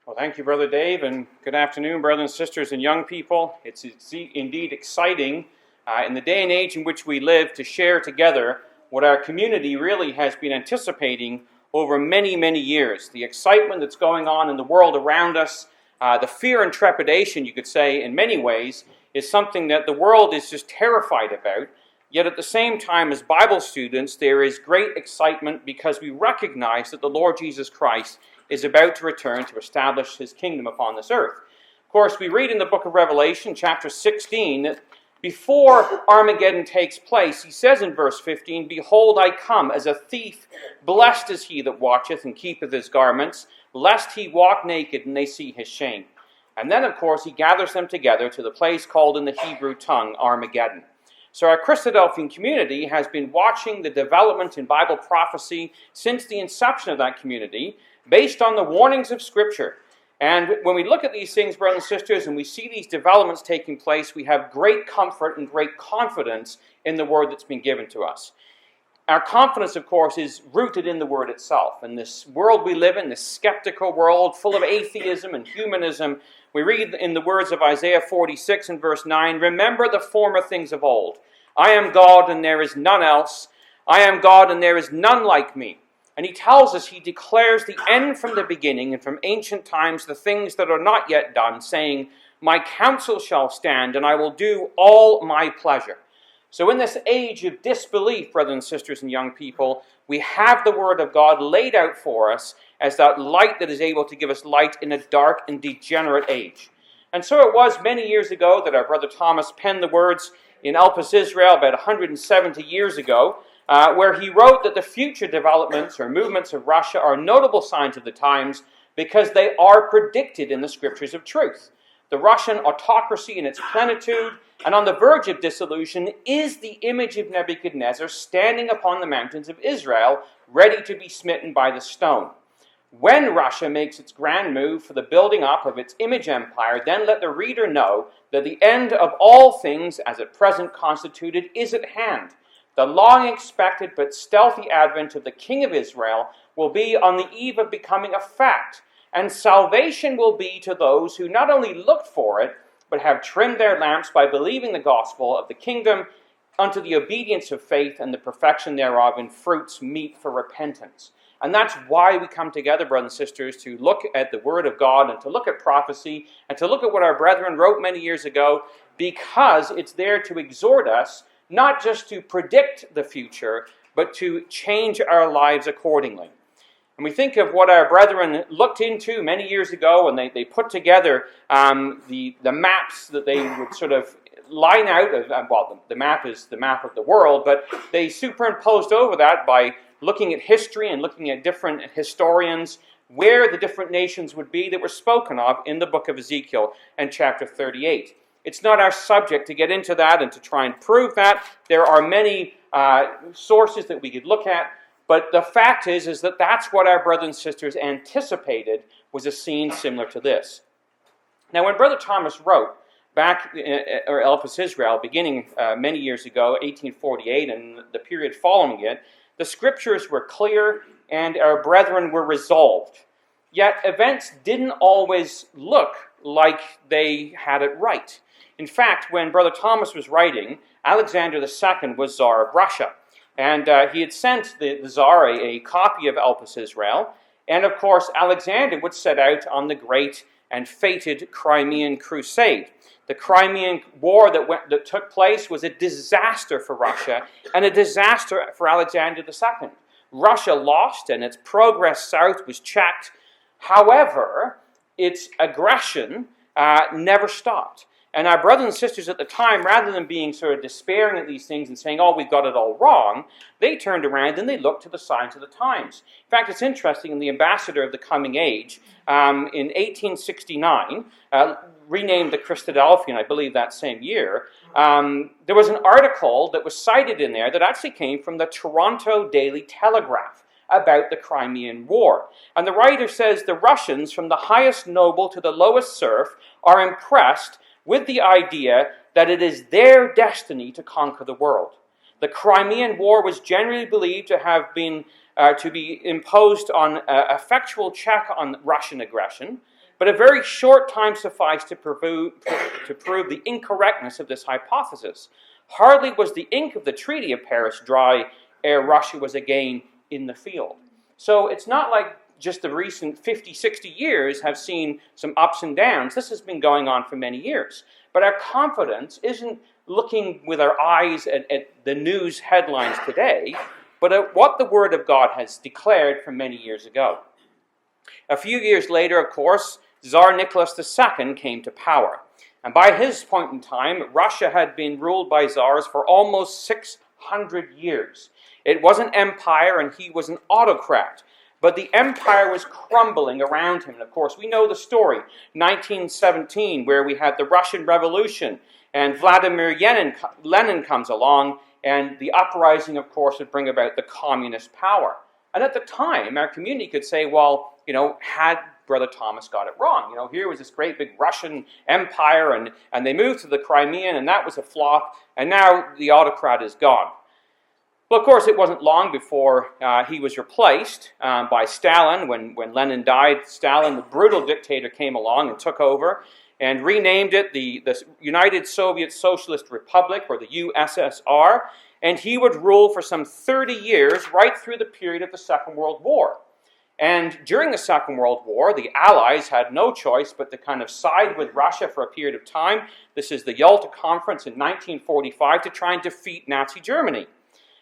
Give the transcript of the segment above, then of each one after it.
Well, thank you, Brother Dave, and good afternoon, brothers and sisters and young people. It's indeed exciting in the day and age in which we live to share together what our community really has been anticipating over many, many years. The excitement that's going on in the world around us, the fear and trepidation, you could say, in many ways, is something that the world is just terrified about. Yet at the same time, as Bible students, there is great excitement because we recognize that the Lord Jesus Christ is about to return to establish his kingdom upon this earth. Of course, we read in the book of Revelation, chapter 16, that before Armageddon takes place, he says in verse 15, "Behold, I come as a thief. Blessed is he that watcheth and keepeth his garments, lest he walk naked and they see his shame." And then, of course, he gathers them together to the place called in the Hebrew tongue Armageddon. So our Christadelphian community has been watching the development in Bible prophecy since the inception of that community, based on the warnings of Scripture. And when we look at these things, brothers and sisters, and we see these developments taking place, we have great comfort and great confidence in the Word that's been given to us. Our confidence, of course, is rooted in the Word itself. In this world we live in, this skeptical world full of atheism and humanism, we read in the words of Isaiah 46 and verse 9, "Remember the former things of old. I am God and there is none else. I am God and there is none like me." And he tells us, he declares the end from the beginning and from ancient times the things that are not yet done, saying, "My counsel shall stand and I will do all my pleasure." So in this age of disbelief, brothers and sisters and young people, we have the Word of God laid out for us as that light that is able to give us light in a dark and degenerate age. And so it was many years ago that our brother Thomas penned the words in Elpis, Israel, about 170 years ago, where he wrote that the future developments or movements of Russia are notable signs of the times because they are predicted in the Scriptures of truth. The Russian autocracy in its plenitude and on the verge of dissolution is the image of Nebuchadnezzar standing upon the mountains of Israel, ready to be smitten by the stone. When Russia makes its grand move for the building up of its image empire, then let the reader know that the end of all things as at present constituted is at hand. The long-expected but stealthy advent of the King of Israel will be on the eve of becoming a fact, and salvation will be to those who not only looked for it, but have trimmed their lamps by believing the gospel of the kingdom unto the obedience of faith and the perfection thereof in fruits meet for repentance. And that's why we come together, brothers and sisters, to look at the Word of God and to look at prophecy and to look at what our brethren wrote many years ago, because it's there to exhort us not just to predict the future, but to change our lives accordingly. And we think of what our brethren looked into many years ago, and they put together the maps that they would sort of line out. The map is the map of the world, but they superimposed over that by looking at history and looking at different historians where the different nations would be that were spoken of in the book of Ezekiel and chapter 38. It's not our subject to get into that and to try and prove that. There are many sources that we could look at, but the fact is that that's what our brothers and sisters anticipated was a scene similar to this. Now, when Brother Thomas wrote back or Elpis, Israel, beginning many years ago, 1848, and the period following it, the Scriptures were clear and our brethren were resolved. Yet events didn't always look like they had it right. In fact, when Brother Thomas was writing, Alexander II was Tsar of Russia. And he had sent the Tsar a copy of Elpis, Israel. And of course, Alexander would set out on the great and fated Crimean Crusade. The Crimean War that took place was a disaster for Russia and a disaster for Alexander II. Russia lost and its progress south was checked. However, its aggression never stopped. And our brothers and sisters at the time, rather than being sort of despairing at these things and saying, "Oh, we've got it all wrong," they turned around and they looked to the signs of the times. In fact, it's interesting, in the Ambassador of the Coming Age, in 1869, renamed the Christadelphian, I believe that same year, there was an article that was cited in there that actually came from the Toronto Daily Telegraph about the Crimean War. And the writer says, "The Russians, from the highest noble to the lowest serf, are impressed with the idea that it is their destiny to conquer the world. The Crimean War was generally believed to have been to be imposed on an effectual check on Russian aggression, But a very short time sufficed to prove the incorrectness of this hypothesis. Hardly was the ink of the Treaty of Paris dry ere Russia was again in the field. So it's not like just the recent 50, 60 years have seen some ups and downs. This has been going on for many years. But our confidence isn't looking with our eyes at the news headlines today, but at what the Word of God has declared from many years ago. A few years later, of course, Tsar Nicholas II came to power. And by his point in time, Russia had been ruled by czars for almost 600 years. It was an empire and he was an autocrat. But the empire was crumbling around him. And of course, we know the story. 1917, where we had the Russian Revolution, and Vladimir Lenin comes along, and the uprising, of course, would bring about the communist power. And at the time, our community could say, well, had Brother Thomas got it wrong? Here was this great big Russian empire, and they moved to the Crimean, and that was a flop, and now the autocrat is gone. Well, of course, it wasn't long before he was replaced by Stalin. When Lenin died, Stalin, the brutal dictator, came along and took over and renamed it the United Soviet Socialist Republic, or the USSR, and he would rule for some 30 years, right through the period of the Second World War. And during the Second World War, the Allies had no choice but to kind of side with Russia for a period of time. This is the Yalta Conference in 1945 to try and defeat Nazi Germany.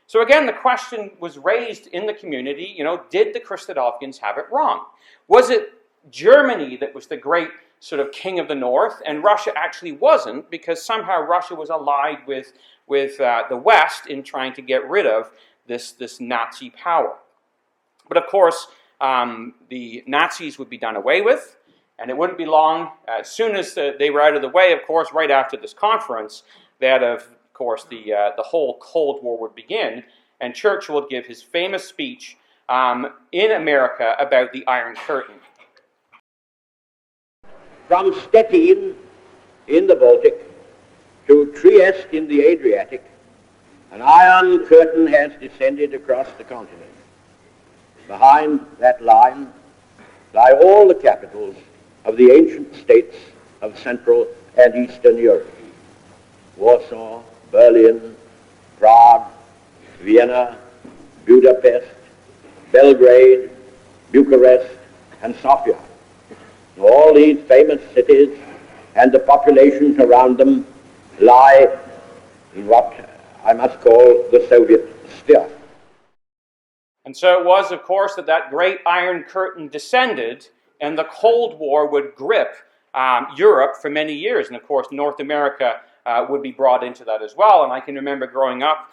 So again, the question was raised in the community, did the Christadelphians have it wrong? Was it Germany that was the great sort of king of the north, and Russia actually wasn't, because somehow Russia was allied with the West in trying to get rid of this Nazi power? But of course, the Nazis would be done away with, and it wouldn't be long. As soon as they were out of the way, of course, right after this conference, that of course, the whole Cold War would begin, and Churchill would give his famous speech in America about the Iron Curtain. From Stettin in the Baltic to Trieste in the Adriatic, an iron curtain has descended across the continent. Behind that line lie all the capitals of the ancient states of Central and Eastern Europe: Warsaw, Berlin, Prague, Vienna, Budapest, Belgrade, Bucharest, and Sofia. All these famous cities and the populations around them lie in what I must call the Soviet sphere. And so it was, of course, that great Iron Curtain descended, and the Cold War would grip Europe for many years. And of course, North America would be brought into that as well. And I can remember growing up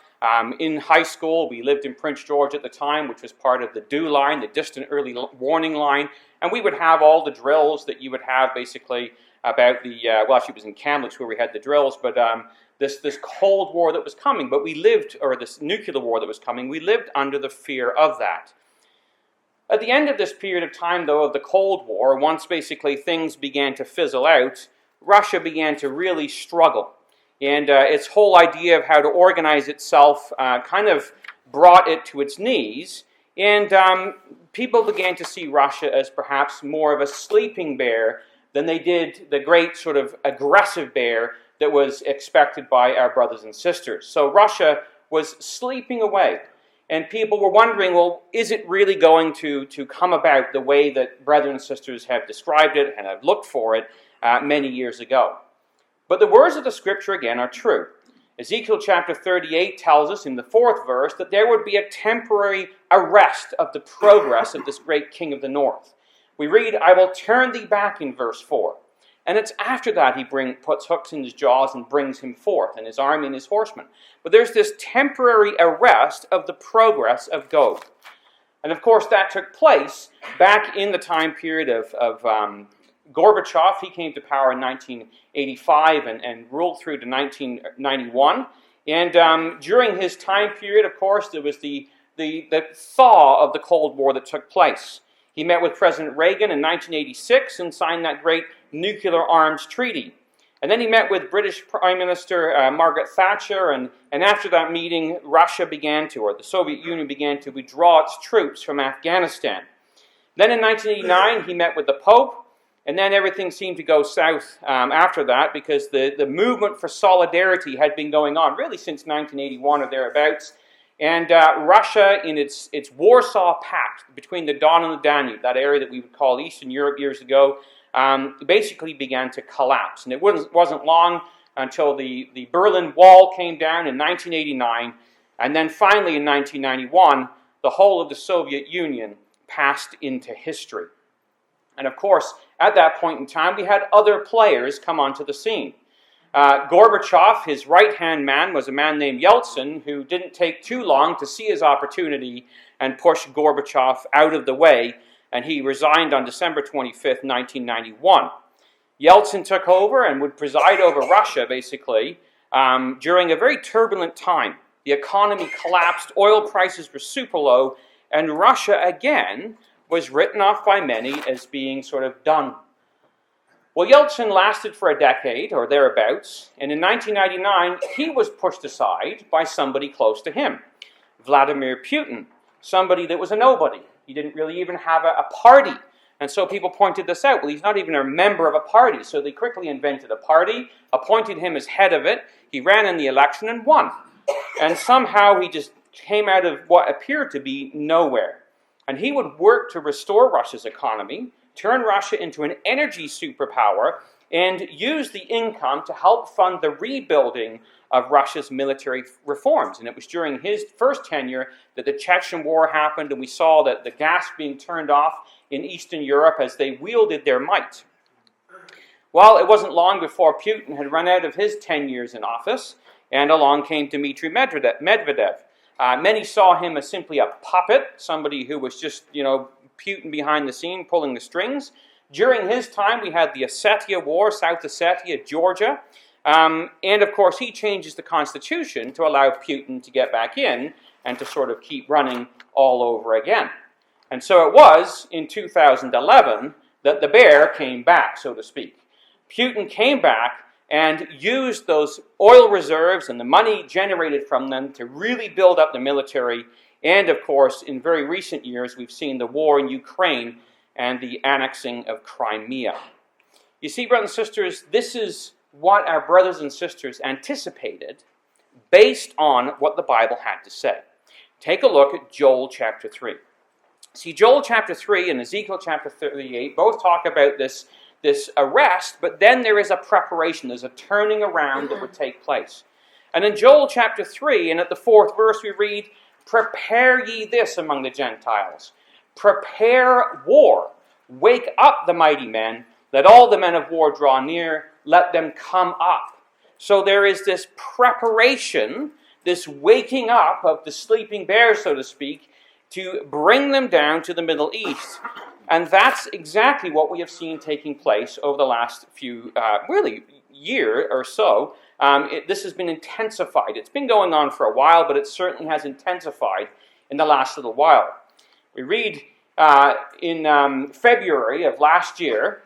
in high school. We lived in Prince George at the time, which was part of the DEW line, the Distant Early Warning Line. And we would have all the drills that you would have basically about the, well, actually it was in Kamloops where we had the drills, but this Cold War that was coming. But we lived, or this nuclear war that was coming, we lived under the fear of that. At the end of this period of time, though, of the Cold War, once basically things began to fizzle out, Russia began to really struggle. And its whole idea of how to organize itself kind of brought it to its knees. And people began to see Russia as perhaps more of a sleeping bear than they did the great sort of aggressive bear that was expected by our brothers and sisters. So Russia was sleeping away. And people were wondering, well, is it really going to come about the way that brethren and sisters have described it and have looked for it many years ago? But the words of the Scripture, again, are true. Ezekiel chapter 38 tells us in the 4th verse that there would be a temporary arrest of the progress of this great king of the north. We read, I will turn thee back in verse 4. And it's after that he puts hooks in his jaws and brings him forth, and his army and his horsemen. But there's this temporary arrest of the progress of Gog. And of course that took place back in the time period of Gorbachev. He came to power in 1985 and ruled through to 1991. And during his time period, of course, there was the thaw of the Cold War that took place. He met with President Reagan in 1986 and signed that great nuclear arms treaty. And then he met with British Prime Minister Margaret Thatcher, and after that meeting, Russia began to, or the Soviet Union began to withdraw its troops from Afghanistan. Then in 1989, he met with the Pope, And then everything seemed to go south after that, because the movement for solidarity had been going on really since 1981 or thereabouts. And Russia, in its Warsaw Pact between the Don and the Danube, that area that we would call Eastern Europe years ago, basically began to collapse. And it wasn't long until the Berlin Wall came down in 1989, and then finally in 1991, the whole of the Soviet Union passed into history. And of course, at that point in time, we had other players come onto the scene. Gorbachev, his right-hand man, was a man named Yeltsin, who didn't take too long to see his opportunity and push Gorbachev out of the way, and he resigned on December 25th, 1991. Yeltsin took over and would preside over Russia, basically, during a very turbulent time. The economy collapsed, oil prices were super low, and Russia, again, was written off by many as being sort of done. Well, Yeltsin lasted for a decade or thereabouts, and in 1999, he was pushed aside by somebody close to him, Vladimir Putin, somebody that was a nobody. He didn't really even have a party, and so people pointed this out. Well, he's not even a member of a party, so they quickly invented a party, appointed him as head of it, he ran in the election and won. And somehow he just came out of what appeared to be nowhere. And he would work to restore Russia's economy, turn Russia into an energy superpower, and use the income to help fund the rebuilding of Russia's military reforms. And it was during his first tenure that the Chechen War happened, and we saw that the gas being turned off in Eastern Europe as they wielded their might. Well, it wasn't long before Putin had run out of his 10 years in office, and along came Dmitry Medvedev. Many saw him as simply a puppet, somebody who was just, Putin behind the scene, pulling the strings. During his time, we had the Ossetia War, South Ossetia, Georgia. And of course, he changes the constitution to allow Putin to get back in and to sort of keep running all over again. And so it was in 2011 that the bear came back, so to speak. Putin came back and used those oil reserves and the money generated from them to really build up the military. And of course, in very recent years, we've seen the war in Ukraine and the annexing of Crimea. You see, brothers and sisters, this is what our brothers and sisters anticipated based on what the Bible had to say. Take a look at Joel chapter 3. See, Joel chapter 3 and Ezekiel chapter 38 both talk about this arrest, but then there is a preparation, there's a turning around that would take place. And in Joel chapter 3, and at the 4th verse, we read, "Prepare ye this among the Gentiles. Prepare war. Wake up the mighty men. Let all the men of war draw near. Let them come up." So there is this preparation, this waking up of the sleeping bears, so to speak, to bring them down to the Middle East. And that's exactly what we have seen taking place over the last few, year or so. This has been intensified. It's been going on for a while, but it certainly has intensified in the last little while. We read in February of last year,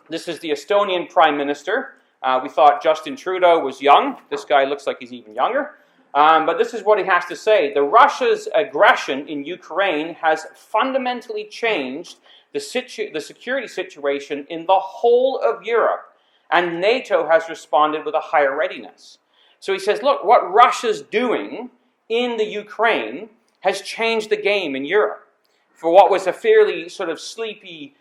this is the Estonian Prime Minister. We thought Justin Trudeau was young. This guy looks like he's even younger. But this is what he has to say. The Russia's aggression in Ukraine has fundamentally changed the security situation in the whole of Europe, and NATO has responded with a higher readiness. So he says, look, what Russia's doing in the Ukraine has changed the game in Europe. For what was a fairly sort of sleepy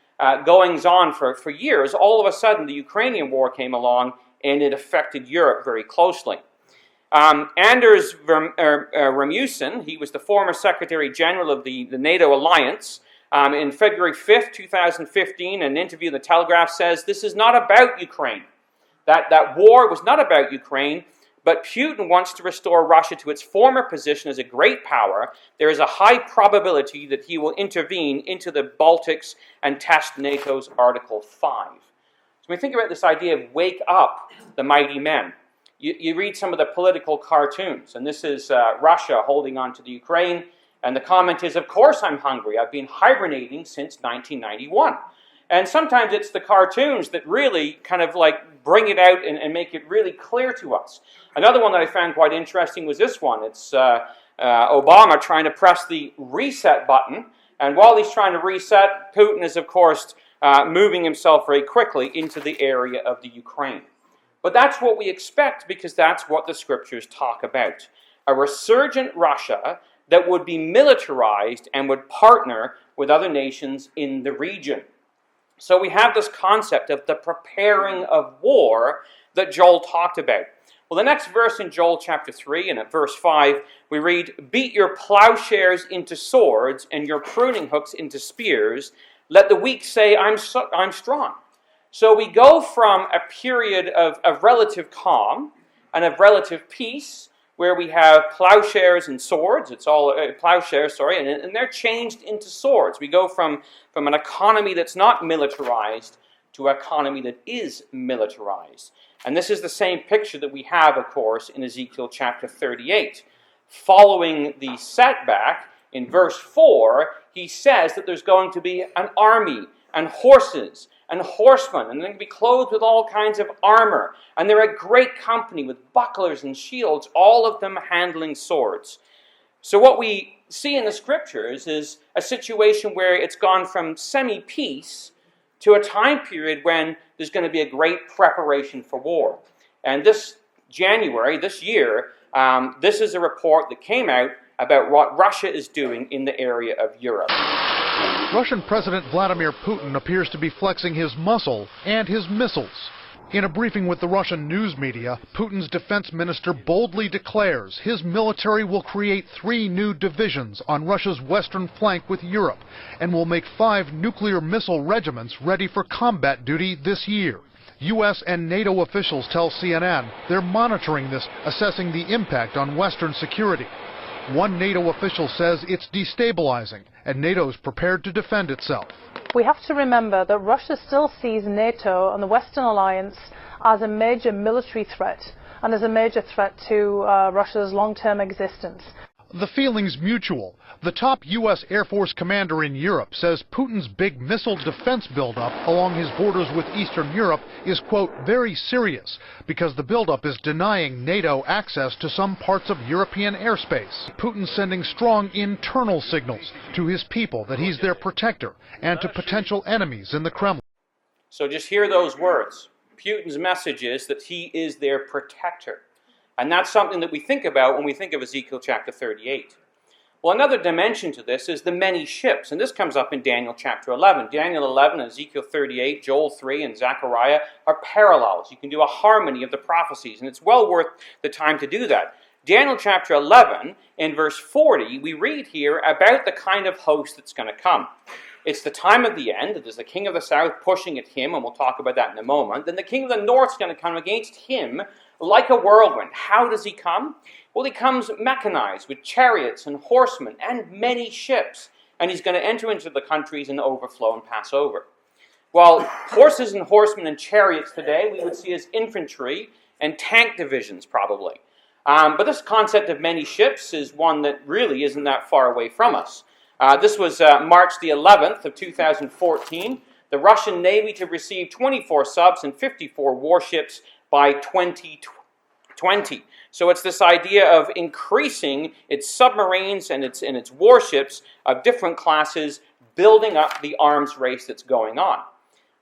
goings-on for years, all of a sudden the Ukrainian war came along and it affected Europe very closely. Anders Rasmussen, he was the former Secretary General of the NATO alliance. In February 5th, 2015, an interview in the Telegraph says, this is not about Ukraine. That war was not about Ukraine, but Putin wants to restore Russia to its former position as a great power. There is a high probability that he will intervene into the Baltics and test NATO's Article 5. So when we think about this idea of wake up the mighty men, you read some of the political cartoons, and this is Russia holding on to the Ukraine, and the comment is, of course I'm hungry. I've been hibernating since 1991. And sometimes it's the cartoons that really kind of like bring it out and make it really clear to us. Another one that I found quite interesting was this one. It's Obama trying to press the reset button. And while he's trying to reset, Putin is, of course, moving himself very quickly into the area of the Ukraine. But that's what we expect, because that's what the scriptures talk about. A resurgent Russia that would be militarized and would partner with other nations in the region. So we have this concept of the preparing of war that Joel talked about. Well, the next verse in Joel chapter 3 and at verse 5, we read, "Beat your plowshares into swords and your pruning hooks into spears. Let the weak say, I'm strong." So we go from a period of relative calm and of relative peace, where we have plowshares and swords. It's all plowshares, and they're changed into swords. We go from an economy that's not militarized to an economy that is militarized. And this is the same picture that we have, of course, in Ezekiel chapter 38. Following the setback, in verse 4, he says that there's going to be an army and horses and horsemen, and they're going to be clothed with all kinds of armor. And they're a great company with bucklers and shields, all of them handling swords. So what we see in the scriptures is a situation where it's gone from semi-peace to a time period when there's going to be a great preparation for war. And this January, this year, this is a report that came out about what Russia is doing in the area of Europe. Russian President Vladimir Putin appears to be flexing his muscle and his missiles. In a briefing with the Russian news media, Putin's defense minister boldly declares his military will create 3 new divisions on Russia's western flank with Europe and will make 5 nuclear missile regiments ready for combat duty this year. U.S. and NATO officials tell CNN they're monitoring this, assessing the impact on Western security. One NATO official says it's destabilizing, and NATO's prepared to defend itself. We have to remember that Russia still sees NATO and the Western alliance as a major military threat and as a major threat to Russia's long-term existence. The feeling's mutual. The top U.S. Air Force commander in Europe says Putin's big missile defense buildup along his borders with Eastern Europe is, quote, very serious because the buildup is denying NATO access to some parts of European airspace. Putin's sending strong internal signals to his people that he's their protector and to potential enemies in the Kremlin. So just hear those words. Putin's message is that he is their protector. And that's something that we think about when we think of Ezekiel chapter 38. Well, another dimension to this is the many ships, and this comes up in Daniel chapter 11. Daniel 11 and Ezekiel 38, Joel 3 and Zechariah are parallels. You can do a harmony of the prophecies, and it's well worth the time to do that. Daniel chapter 11, in verse 40, we read here about the kind of host that's going to come. It's the time of the end. There's the king of the south pushing at him, and we'll talk about that in a moment. Then the king of the north is going to come against him like a whirlwind. How does he come? Well, he comes mechanized with chariots and horsemen and many ships, and he's going to enter into the countries and overflow and pass over. Well, horses and horsemen and chariots today we would see as infantry and tank divisions probably. But this concept of many ships is one that really isn't that far away from us. This was March the 11th of 2014. The Russian Navy to receive 24 subs and 54 warships by 2020. So it's this idea of increasing its submarines and its warships of different classes, building up the arms race that's going on.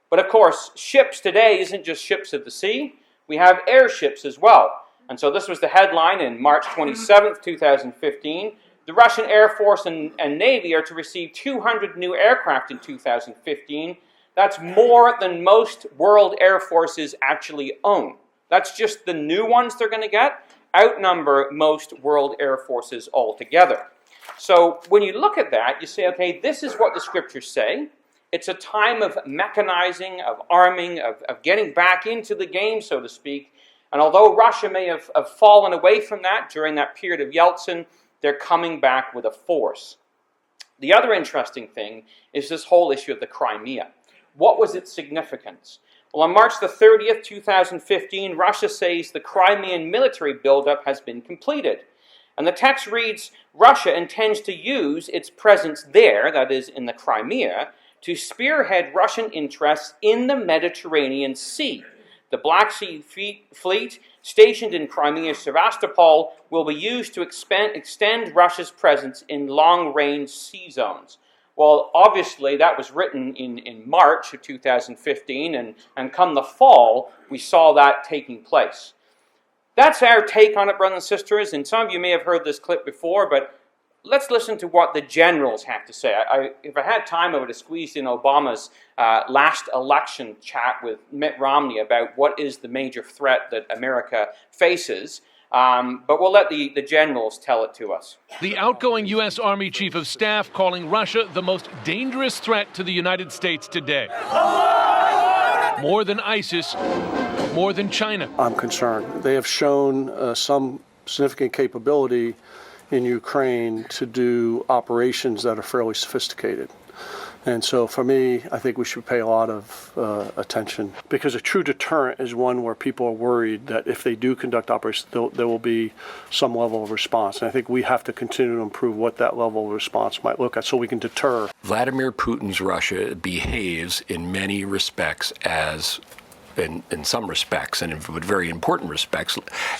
But of course, ships today isn't just ships of the sea. We have airships as well. And so this was the headline in March 27th, 2015. The Russian Air Force and Navy are to receive 200 new aircraft in 2015. That's more than most world air forces actually own. That's just the new ones they're going to get, outnumber most world air forces altogether. So when you look at that, you say, okay, this is what the scriptures say. It's a time of mechanizing, of arming, of getting back into the game, so to speak. And although Russia may have fallen away from that during that period of Yeltsin, they're coming back with a force. The other interesting thing is this whole issue of the Crimea. What was its significance? Well, on March the 30th, 2015, Russia says the Crimean military buildup has been completed. And the text reads, Russia intends to use its presence there, that is in the Crimea, to spearhead Russian interests in the Mediterranean Sea. The Black Sea fleet stationed in Crimea's Sevastopol will be used to extend Russia's presence in long-range sea zones. Well, obviously, that was written in March of 2015, and come the fall, we saw that taking place. That's our take on it, brothers and sisters, and some of you may have heard this clip before, but let's listen to what the generals have to say. If I had time, I would have squeezed in Obama's last election chat with Mitt Romney about what is the major threat that America faces. But we'll let the generals tell it to us. The outgoing U.S. Army Chief of Staff calling Russia the most dangerous threat to the United States today. More than ISIS, more than China. I'm concerned. They have shown some significant capability in Ukraine to do operations that are fairly sophisticated. And so for me, I think we should pay a lot of attention, because a true deterrent is one where people are worried that if they do conduct operations, there will be some level of response. And I think we have to continue to improve what that level of response might look like so we can deter. Vladimir Putin's Russia behaves in many respects as in some respects, and in very important respects,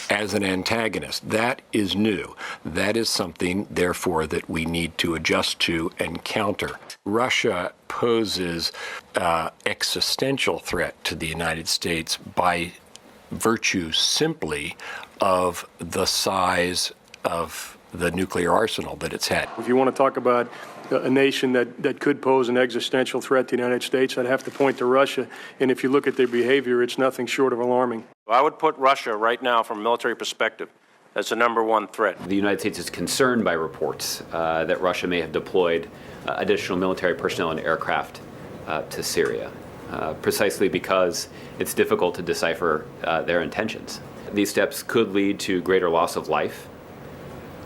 as an antagonist. That is new. That is something, therefore, that we need to adjust to and counter. Russia poses existential threat to the United States by virtue simply of the size of the nuclear arsenal that it's had. If you want to talk about a nation that could pose an existential threat to the United States, I'd have to point to Russia. And if you look at their behavior, it's nothing short of alarming. I would put Russia right now, from a military perspective, as the number one threat. The United States is concerned by reports that Russia may have deployed additional military personnel and aircraft to Syria, precisely because it's difficult to decipher their intentions. These steps could lead to greater loss of life.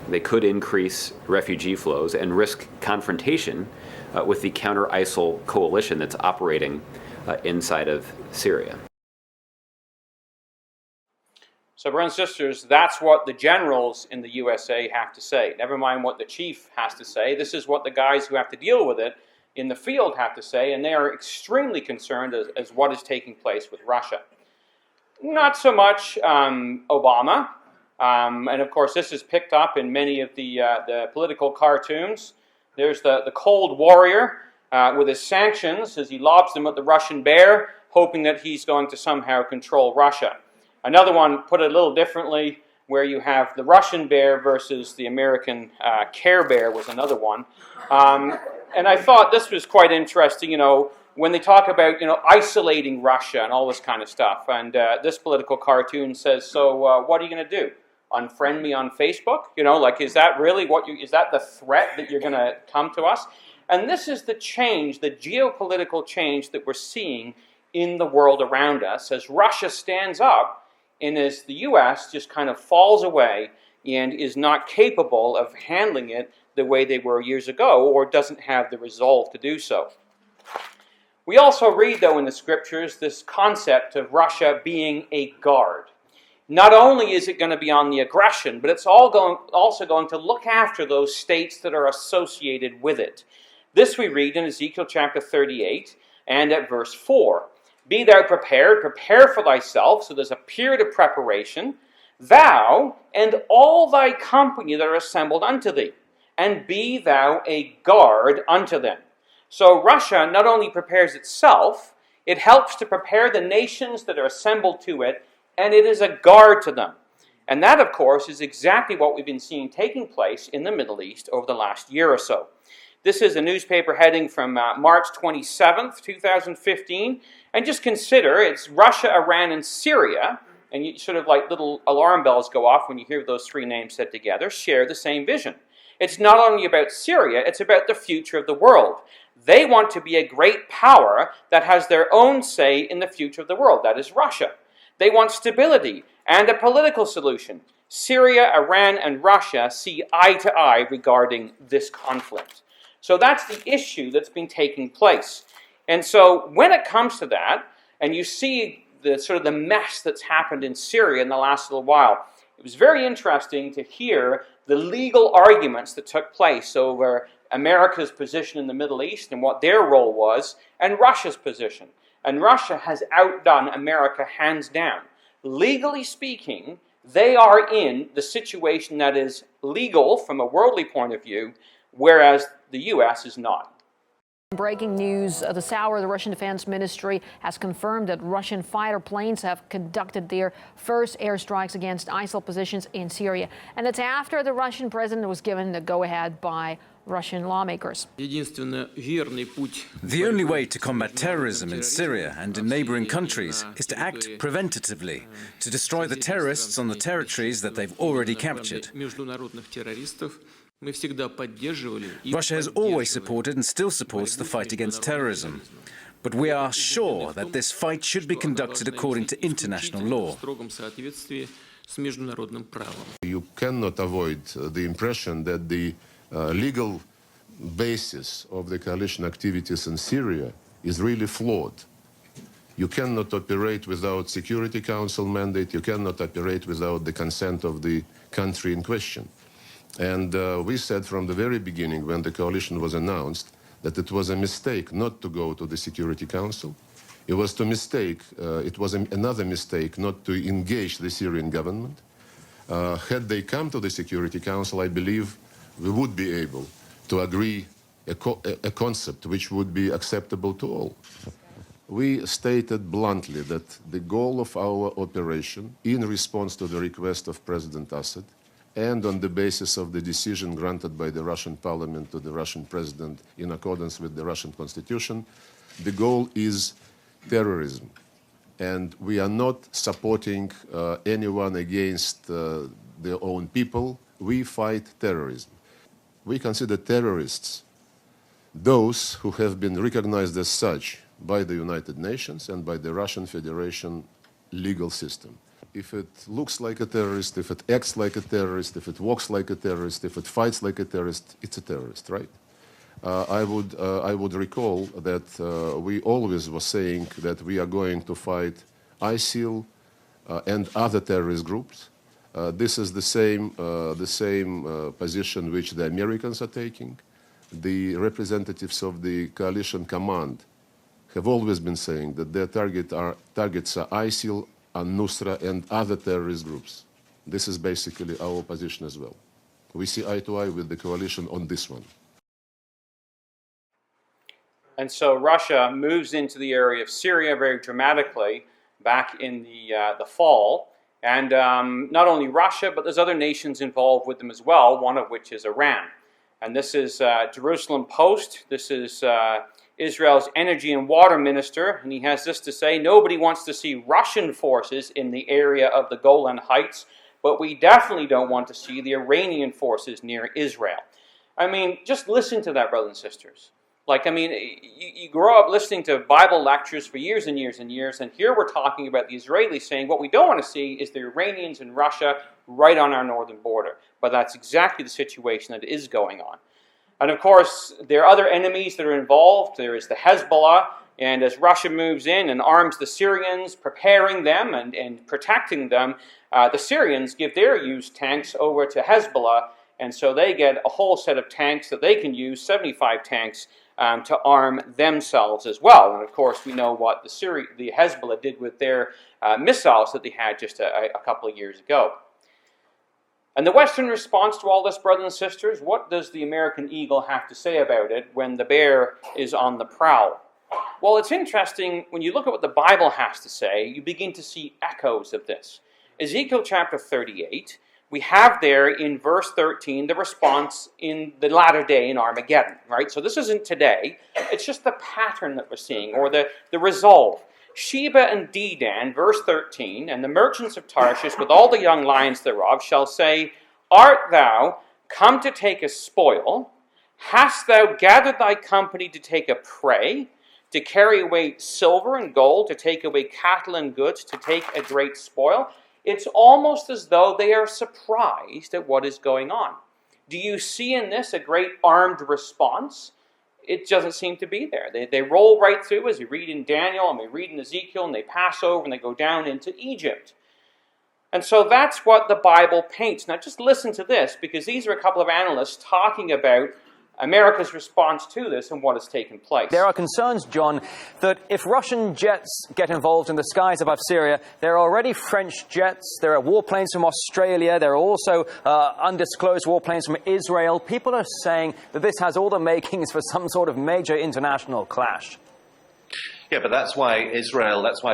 They could increase refugee flows and risk confrontation with the counter-ISIL coalition that's operating inside of Syria. So, brothers and sisters, that's what the generals in the USA have to say. Never mind what the chief has to say. This is what the guys who have to deal with it in the field have to say, and they are extremely concerned as what is taking place with Russia. Not so much Obama. And of course, this is picked up in many of the political cartoons. There's the cold warrior with his sanctions as he lobs them at the Russian bear, hoping that he's going to somehow control Russia. Another one, put it a little differently, where you have the Russian bear versus the American Care Bear was another one. And I thought this was quite interesting, when they talk about, isolating Russia and all this kind of stuff. And this political cartoon says, so what are you going to do? Unfriend me on Facebook? Is that really is that the threat that you're going to come to us? And this is the change, the geopolitical change that we're seeing in the world around us as Russia stands up and as the U.S. just kind of falls away and is not capable of handling it the way they were years ago, or doesn't have the resolve to do so. We also read, though, in the scriptures this concept of Russia being a guard. Not only is it going to be on the aggression, but it's also going to look after those states that are associated with it. This we read in Ezekiel chapter 38 and at verse 4. Be thou prepared, prepare for thyself. So there's a period of preparation. Thou and all thy company that are assembled unto thee, and be thou a guard unto them. So Russia not only prepares itself, it helps to prepare the nations that are assembled to it, and it is a guard to them. And that, of course, is exactly what we've been seeing taking place in the Middle East over the last year or so. This is a newspaper heading from March 27th, 2015. And just consider, it's Russia, Iran, and Syria. And you sort of like little alarm bells go off when you hear those three names said together, share the same vision. It's not only about Syria, it's about the future of the world. They want to be a great power that has their own say in the future of the world. That is Russia. They want stability and a political solution. Syria, Iran, and Russia see eye to eye regarding this conflict. So that's the issue that's been taking place. And so when it comes to that, and you see the sort of the mess that's happened in Syria in the last little while, it was very interesting to hear the legal arguments that took place over America's position in the Middle East and what their role was, and Russia's position. And Russia has outdone America hands down. Legally speaking, they are in the situation that is legal from a worldly point of view, whereas the U.S. is not. Breaking news this hour, the Russian Defense Ministry has confirmed that Russian fighter planes have conducted their first airstrikes against ISIL positions in Syria. And that's after the Russian president was given the go-ahead by Russian lawmakers. The only way to combat terrorism in Syria and in neighboring countries is to act preventatively, to destroy the terrorists on the territories that they've already captured. Russia has always supported and still supports the fight against terrorism. But we are sure that this fight should be conducted according to international law. You cannot avoid the impression that the legal basis of the coalition activities in Syria is really flawed. You cannot operate without Security Council mandate. You cannot operate without the consent of the country in question. And we said from the very beginning, when the coalition was announced, that it was a mistake not to go to the Security Council. It was another mistake not to engage the Syrian government. Had they come to the Security Council, I believe we would be able to agree a concept which would be acceptable to all. We stated bluntly that the goal of our operation, in response to the request of President Assad, and on the basis of the decision granted by the Russian parliament to the Russian president in accordance with the Russian constitution, the goal is terrorism. And we are not supporting anyone against their own people. We fight terrorism. We consider terrorists those who have been recognized as such by the United Nations and by the Russian Federation legal system. If it looks like a terrorist, if it acts like a terrorist, if it walks like a terrorist, if it fights like a terrorist, it's a terrorist, right? I would recall that we always were saying that we are going to fight ISIL and other terrorist groups. This is the same position which the Americans are taking. The representatives of the coalition command have always been saying that their targets are ISIL, al-Nusra, and other terrorist groups. This is basically our position as well. We see eye to eye with the coalition on this one. And so Russia moves into the area of Syria very dramatically back in the fall. And not only Russia, but there's other nations involved with them as well, one of which is Iran. And this is Jerusalem Post. This is Israel's energy and water minister, and he has this to say: nobody wants to see Russian forces in the area of the Golan Heights, but we definitely don't want to see the Iranian forces near Israel. I mean, just listen to that, brothers and sisters. Like, I mean, you grow up listening to Bible lectures for years and years and years, and here we're talking about the Israelis saying what we don't want to see is the Iranians and Russia right on our northern border. But that's exactly the situation that is going on. And of course, there are other enemies that are involved. There is the Hezbollah, and as Russia moves in and arms the Syrians, preparing them and protecting them, the Syrians give their used tanks over to Hezbollah, and so they get a whole set of tanks that they can use, 75 tanks, to arm themselves as well. And of course, we know what the Hezbollah did with their missiles that they had just a couple of years ago. And the Western response to all this, brothers and sisters, what does the American eagle have to say about it when the bear is on the prowl? Well, it's interesting, when you look at what the Bible has to say, you begin to see echoes of this. Ezekiel chapter 38, we have there in verse 13 the response in the latter day in Armageddon, right? So this isn't today, it's just the pattern that we're seeing, or the resolve. Sheba and Dedan, verse 13, and the merchants of Tarshish with all the young lions thereof shall say, art thou come to take a spoil? Hast thou gathered thy company to take a prey, to carry away silver and gold, to take away cattle and goods, to take a great spoil? It's almost as though they are surprised at what is going on. Do you see in this a great armed response? It doesn't seem to be there. They roll right through, as we read in Daniel and we read in Ezekiel, and they pass over and they go down into Egypt. And so that's what the Bible paints. Now just listen to this, because these are a couple of analysts talking about America's response to this and what has taken place. There are concerns, John, that if Russian jets get involved in the skies above Syria, there are already French jets, there are warplanes from Australia, there are also undisclosed warplanes from Israel. People are saying that this has all the makings for some sort of major international clash. Yeah, but that's why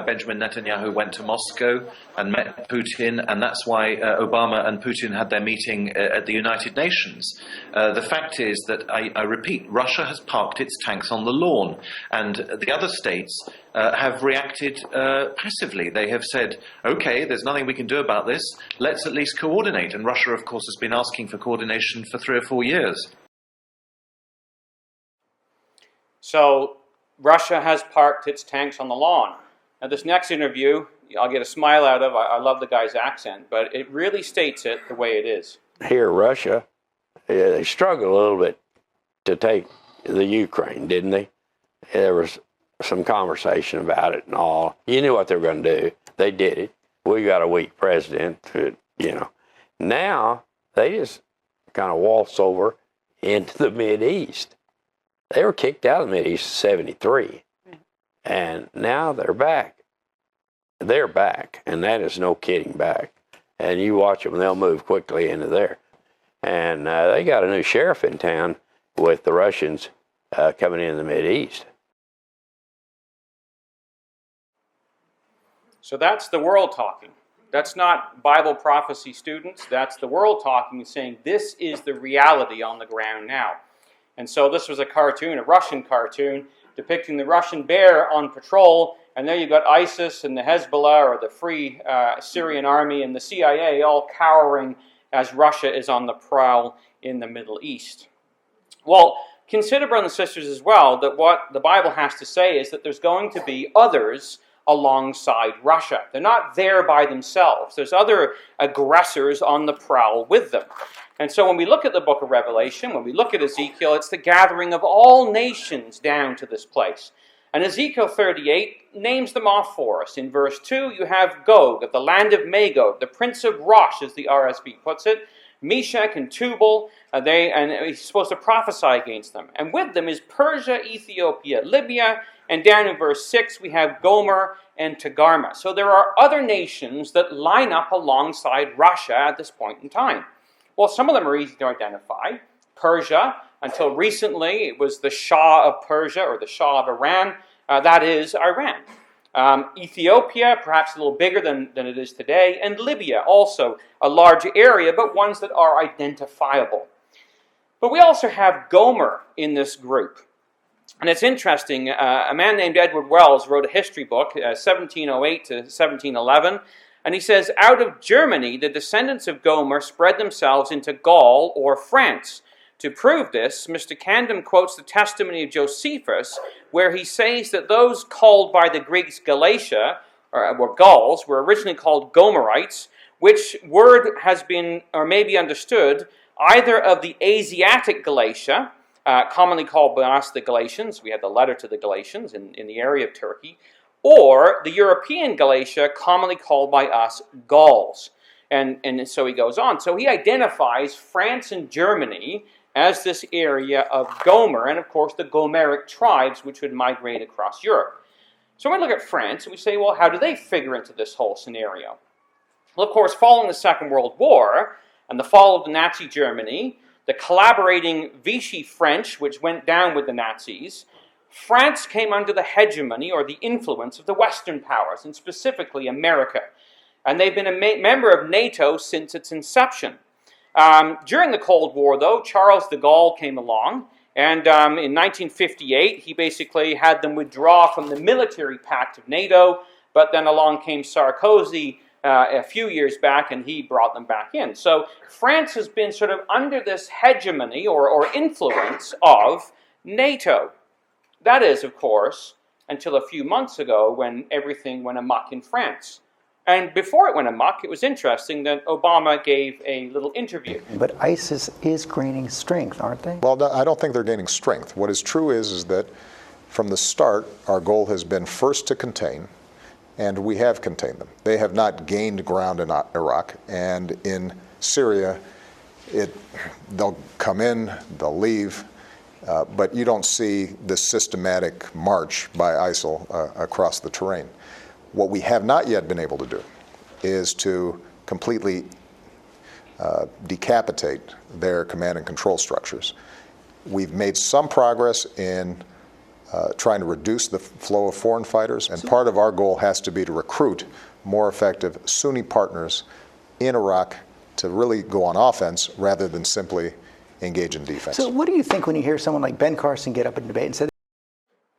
Benjamin Netanyahu went to Moscow and met Putin, and that's why Obama and Putin had their meeting at the United Nations. The fact is that, I repeat, Russia has parked its tanks on the lawn, and the other states have reacted passively. They have said, okay, there's nothing we can do about this, let's at least coordinate. And Russia, of course, has been asking for coordination for 3 or 4 years. So Russia has parked its tanks on the lawn. Now, this next interview, I'll get a smile out of. I love the guy's accent, but it really states it the way it is. Here, Russia, they struggled a little bit to take the Ukraine, didn't they? There was some conversation about it and all. You knew what they were going to do. They did it. We got a weak president, Now, they just kind of waltz over into the Mideast. They were kicked out of the Mideast in 73, and now they're back. They're back, and that is no kidding back. And you watch them, they'll move quickly into there. And they got a new sheriff in town with the Russians coming in the Mideast. So that's the world talking. That's not Bible prophecy students. That's the world talking and saying this is the reality on the ground now. And so this was a cartoon, a Russian cartoon, depicting the Russian bear on patrol. And there you've got ISIS and the Hezbollah, or the Free Syrian Army, and the CIA all cowering as Russia is on the prowl in the Middle East. Well, consider, brothers and sisters, as well, that what the Bible has to say is that there's going to be others alongside Russia. They're not there by themselves. There's other aggressors on the prowl with them. And so when we look at the book of Revelation, when we look at Ezekiel, it's the gathering of all nations down to this place. And Ezekiel 38 names them off for us. In verse 2, you have Gog, of the land of Magog, the prince of Rosh, as the RSV puts it, Meshach and Tubal, and he's supposed to prophesy against them. And with them is Persia, Ethiopia, Libya, and down in verse 6 we have Gomer and Togarmah. So there are other nations that line up alongside Russia at this point in time. Well, some of them are easy to identify. Persia, until recently, it was the Shah of Persia, or the Shah of Iran. That is Iran. Ethiopia, perhaps a little bigger than it is today. And Libya, also a large area, but ones that are identifiable. But we also have Gomer in this group. And it's interesting, a man named Edward Wells wrote a history book, 1708 to 1711, and he says, out of Germany, the descendants of Gomer spread themselves into Gaul or France. To prove this, Mr. Camden quotes the testimony of Josephus, where he says that those called by the Greeks Galatia, or Gauls, were originally called Gomerites, which word has been, or may be understood, either of the Asiatic Galatia, commonly called by us the Galatians, we had the letter to the Galatians in the area of Turkey, or the European Galatia, commonly called by us Gauls. And so he goes on. So he identifies France and Germany as this area of Gomer, and of course the Gomeric tribes which would migrate across Europe. So when we look at France, and we say, well, how do they figure into this whole scenario? Well, of course, following the Second World War and the fall of the Nazi Germany, the collaborating Vichy French, which went down with the Nazis, France came under the hegemony or the influence of the Western powers, and specifically America. And they've been a member of NATO since its inception. During the Cold War, though, Charles de Gaulle came along, and in 1958, he basically had them withdraw from the military pact of NATO, but then along came Sarkozy a few years back, and he brought them back in. So France has been sort of under this hegemony or influence of NATO. That is, of course, until a few months ago when everything went amok in France. And before it went amok, it was interesting that Obama gave a little interview. But ISIS is gaining strength, aren't they? Well, no, I don't think they're gaining strength. What is true is that from the start, our goal has been first to contain, and we have contained them. They have not gained ground in Iraq, and in Syria, they'll come in, they'll leave, But you don't see this systematic march by ISIL across the terrain. What we have not yet been able to do is to completely decapitate their command and control structures. We've made some progress in trying to reduce the flow of foreign fighters, and part of our goal has to be to recruit more effective Sunni partners in Iraq to really go on offense rather than simply engage in defense. So what do you think when you hear someone like Ben Carson get up and debate and say...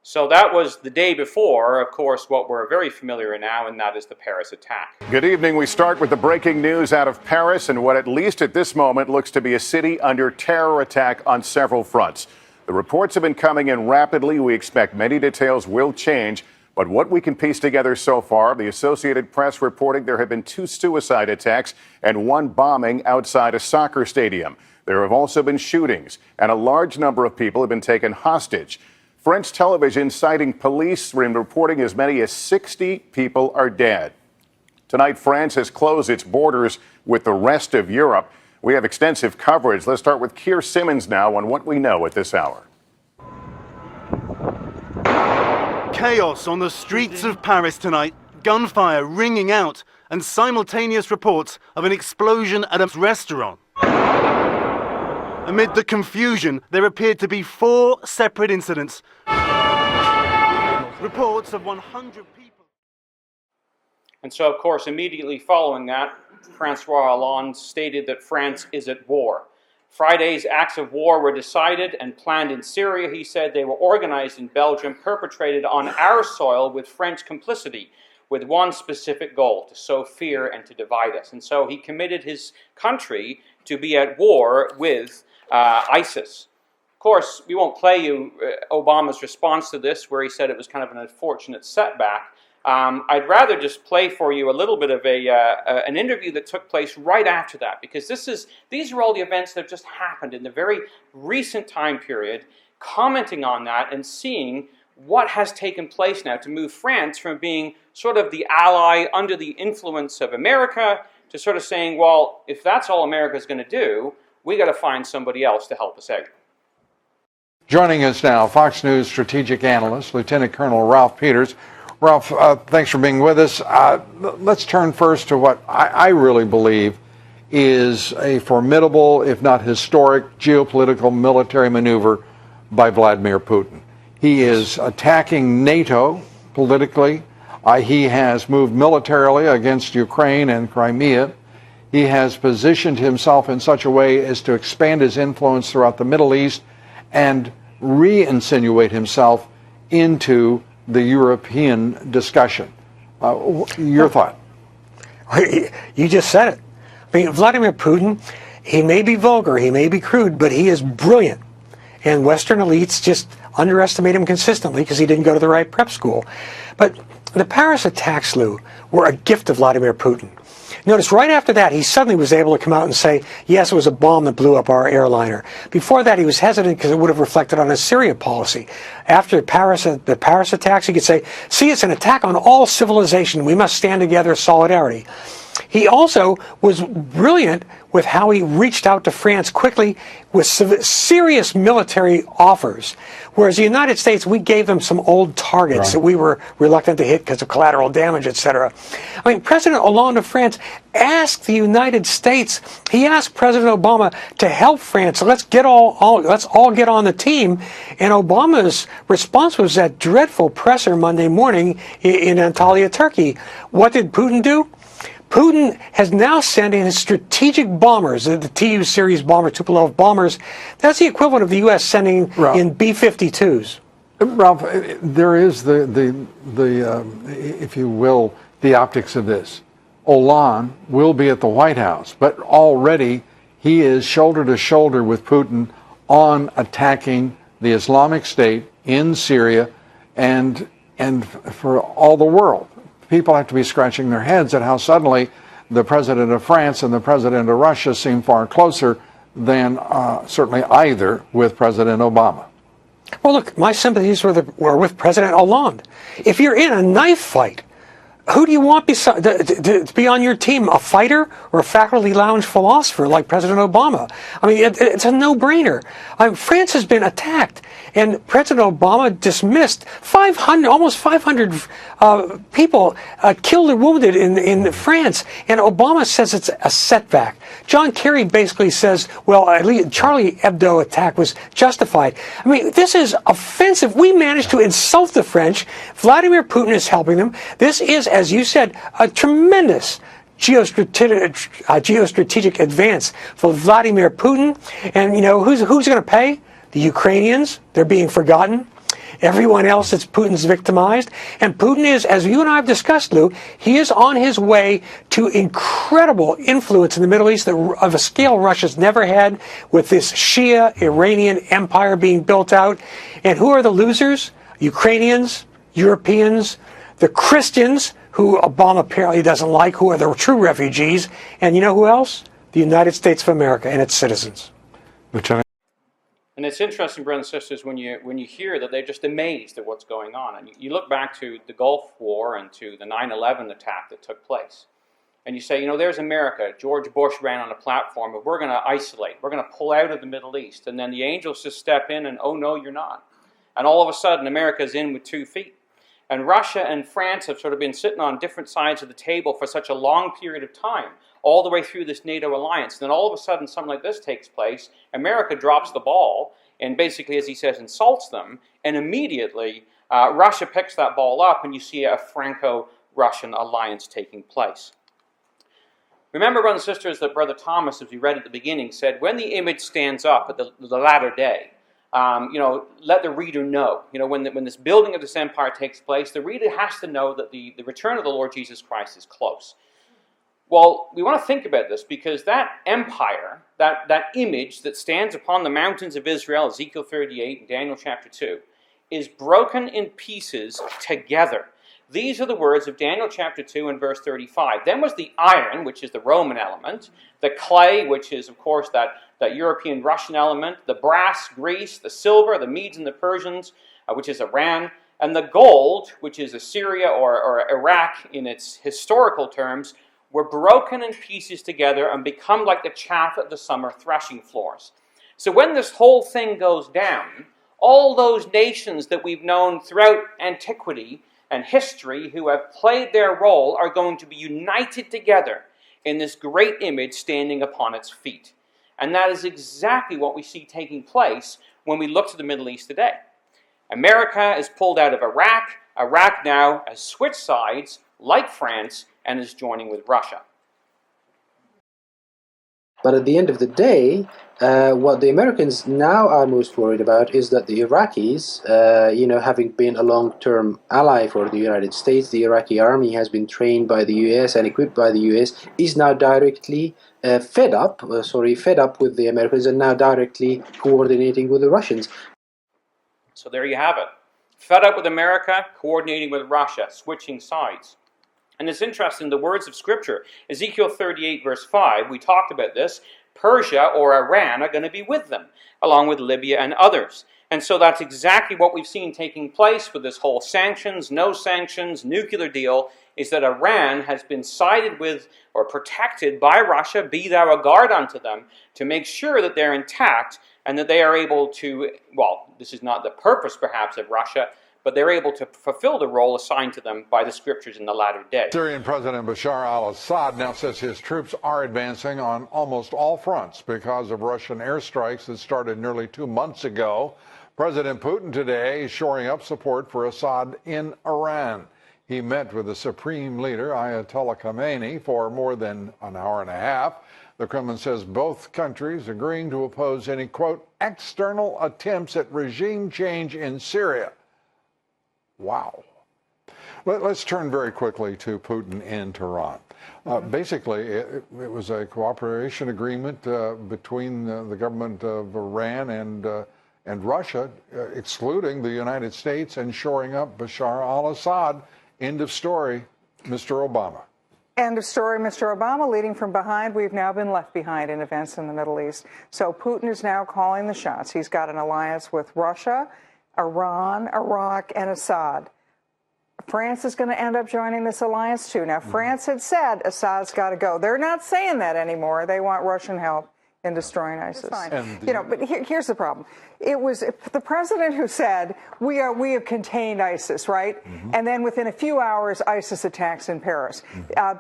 So that was the day before, of course, what we're very familiar with now, and that is the Paris attack. Good evening. We start with the breaking news out of Paris and what, at least at this moment, looks to be a city under terror attack on several fronts. The reports have been coming in rapidly. We expect many details will change. But what we can piece together so far, the Associated Press reporting there have been 2 suicide attacks and 1 bombing outside a soccer stadium. There have also been shootings, and a large number of people have been taken hostage. French television citing police reporting as many as 60 people are dead. Tonight, France has closed its borders with the rest of Europe. We have extensive coverage. Let's start with Keir Simmons now on what we know at this hour. Chaos on the streets of Paris tonight, gunfire ringing out, and simultaneous reports of an explosion at a restaurant. Amid the confusion, there appeared to be 4 separate incidents. Reports of 100 people. And so, of course, immediately following that, Francois Hollande stated that France is at war. Friday's acts of war were decided and planned in Syria. He said they were organized in Belgium, perpetrated on our soil with French complicity, with one specific goal: to sow fear and to divide us. And so he committed his country to be at war with ISIS. Of course, we won't play you Obama's response to this, where he said it was kind of an unfortunate setback. I'd rather just play for you a little bit of an interview that took place right after that, because these are all the events that have just happened in the very recent time period, commenting on that and seeing what has taken place now to move France from being sort of the ally under the influence of America to sort of saying, well, if that's all America's going to do, we got to find somebody else to help us out. Joining us now, Fox News strategic analyst, Lieutenant Colonel Ralph Peters. Ralph, thanks for being with us. Let's turn first to what I really believe is a formidable, if not historic, geopolitical military maneuver by Vladimir Putin. He is attacking NATO politically. He has moved militarily against Ukraine and Crimea. He has positioned himself in such a way as to expand his influence throughout the Middle East and re-insinuate himself into the European discussion. Your thought? You just said it. I mean, Vladimir Putin, he may be vulgar, he may be crude, but he is brilliant. And Western elites just underestimate him consistently because he didn't go to the right prep school. But the Paris attacks, Lou, were a gift of Vladimir Putin. Notice right after that, he suddenly was able to come out and say, yes, it was a bomb that blew up our airliner. Before that, he was hesitant because it would have reflected on his Syria policy. After the Paris attacks, he could say, see, it's an attack on all civilization. We must stand together, solidarity. He also was brilliant with how he reached out to France quickly with serious military offers. Whereas the United States, we gave them some old targets that we were reluctant to hit because of collateral damage, etc. I mean, President Hollande of France asked the United States, he asked President Obama to help France. So let's all get on the team. And Obama's response was that dreadful presser Monday morning in Antalya, Turkey. What did Putin do? Putin has now sent in his strategic bombers, the Tu series bomber, Tupolev bombers. That's the equivalent of the U.S. sending in B-52s. Ralph, there is the if you will, the optics of this. Hollande will be at the White House, but already he is shoulder to shoulder with Putin on attacking the Islamic State in Syria and for all the world. People have to be scratching their heads at how suddenly the president of France and the president of Russia seem far closer than certainly either with President Obama. Well, look, my sympathies were with President Hollande. If you're in a knife fight, who do you want to be on your team? A fighter or a faculty lounge philosopher like President Obama? I mean, it's a no-brainer. France has been attacked, and President Obama dismissed almost 500 people killed or wounded in France, and Obama says it's a setback. John Kerry basically says, well, at least Charlie Hebdo attack was justified. I mean, this is offensive. We managed to insult the French. Vladimir Putin is helping them. This is, as you said, a tremendous geostrategic advance for Vladimir Putin. And, you know, who's going to pay? The Ukrainians. They're being forgotten. Everyone else that's Putin's victimized. And Putin is, as you and I have discussed, Lou, he is on his way to incredible influence in the Middle East of a scale Russia's never had, with this Shia Iranian empire being built out. And who are the losers? Ukrainians, Europeans, the Christians, who Obama apparently doesn't like, who are the true refugees. And you know who else? The United States of America and its citizens. And it's interesting, brothers and sisters, when you hear that they're just amazed at what's going on. And you look back to the Gulf War and to the 9/11 attack that took place. And you say, you know, there's America. George Bush ran on a platform of we're going to isolate. We're going to pull out of the Middle East. And then the angels just step in and, oh, no, you're not. And all of a sudden, America's in with 2 feet. And Russia and France have sort of been sitting on different sides of the table for such a long period of time, all the way through this NATO alliance. And then all of a sudden, something like this takes place. America drops the ball and basically, as he says, insults them. And immediately, Russia picks that ball up, and you see a Franco-Russian alliance taking place. Remember, brothers and sisters, that Brother Thomas, as we read at the beginning, said, when the image stands up at the latter day, you know, let the reader know. You know, when this building of this empire takes place, the reader has to know that the return of the Lord Jesus Christ is close. Well, we want to think about this because that empire, that image that stands upon the mountains of Israel, Ezekiel 38 and Daniel chapter 2, is broken in pieces together. These are the words of Daniel chapter 2 and verse 35. Then was the iron, which is the Roman element, the clay, which is, of course, that European Russian element, the brass, Greece, the silver, the Medes and the Persians, which is Iran, and the gold, which is Assyria or Iraq in its historical terms, were broken in pieces together and become like the chaff at the summer threshing floors. So when this whole thing goes down, all those nations that we've known throughout antiquity and history who have played their role are going to be united together in this great image standing upon its feet. And that is exactly what we see taking place when we look to the Middle East today. America is pulled out of Iraq. Iraq now has switched sides, like France, and is joining with Russia. But at the end of the day, what the Americans now are most worried about is that the Iraqis, having been a long-term ally for the United States, the Iraqi army has been trained by the US and equipped by the US, is now directly fed up with the Americans and now directly coordinating with the Russians. So there you have it. Fed up with America, coordinating with Russia, switching sides. And it's interesting, the words of Scripture, Ezekiel 38 verse 5, we talked about this, Persia or Iran are going to be with them, along with Libya and others. And so that's exactly what we've seen taking place with this whole sanctions, no sanctions, nuclear deal, is that Iran has been sided with or protected by Russia, be thou a guard unto them, to make sure that they're intact and that they are able to, well, this is not the purpose perhaps of Russia, but they're able to fulfill the role assigned to them by the Scriptures in the latter day. Syrian President Bashar al-Assad now says his troops are advancing on almost all fronts because of Russian airstrikes that started nearly 2 months ago. President Putin today is shoring up support for Assad in Iran. He met with the Supreme Leader, Ayatollah Khamenei, for more than an hour and a half. The Kremlin says both countries agreeing to oppose any, quote, external attempts at regime change in Syria. Wow. Let's turn very quickly to Putin in Tehran. Basically, it was a cooperation agreement between the government of Iran and Russia, excluding the United States and shoring up Bashar al-Assad. End of story, Mr. Obama. End of story, Mr. Obama. Leading from behind, we've now been left behind in events in the Middle East. So Putin is now calling the shots. He's got an alliance with Russia, Iran, Iraq, and Assad. France is going to end up joining this alliance too. Now, France had said Assad's got to go. They're not saying that anymore. They want Russian help in destroying ISIS. But here's the problem. It was the president who said, we have contained ISIS, right? And then within a few hours, ISIS attacks in Paris.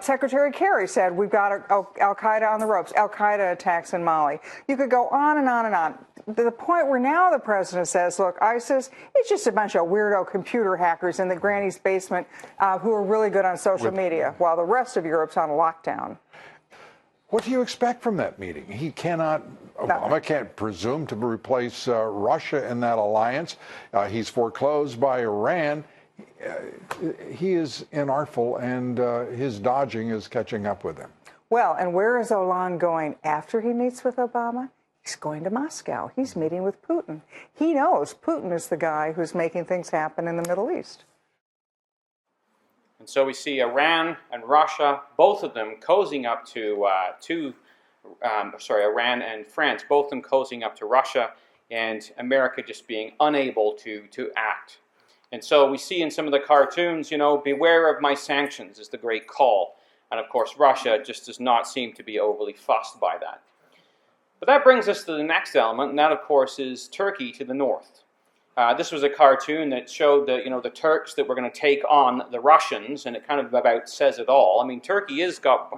Secretary Kerry said, we've got Al-Qaeda on the ropes. Al-Qaeda attacks in Mali. You could go on and on and on. To the point where now the president says, look, ISIS, it's just a bunch of weirdo computer hackers in the granny's basement who are really good on social media, while the rest of Europe's on lockdown. What do you expect from that meeting? Obama can't presume to replace Russia in that alliance. He's foreclosed by Iran. He is inartful, and his dodging is catching up with him. Well, and where is Hollande going after he meets with Obama? He's going to Moscow. He's meeting with Putin. He knows Putin is the guy who's making things happen in the Middle East. And so we see Iran and Russia, both of them cozying up to Iran and France, both of them cozying up to Russia, and America just being unable to act. And so we see in some of the cartoons, beware of my sanctions is the great call. And of course, Russia just does not seem to be overly fussed by that. But that brings us to the next element, and that, of course, is Turkey to the north. This was a cartoon that showed the Turks that were going to take on the Russians, and it kind of about says it all. I mean, Turkey has got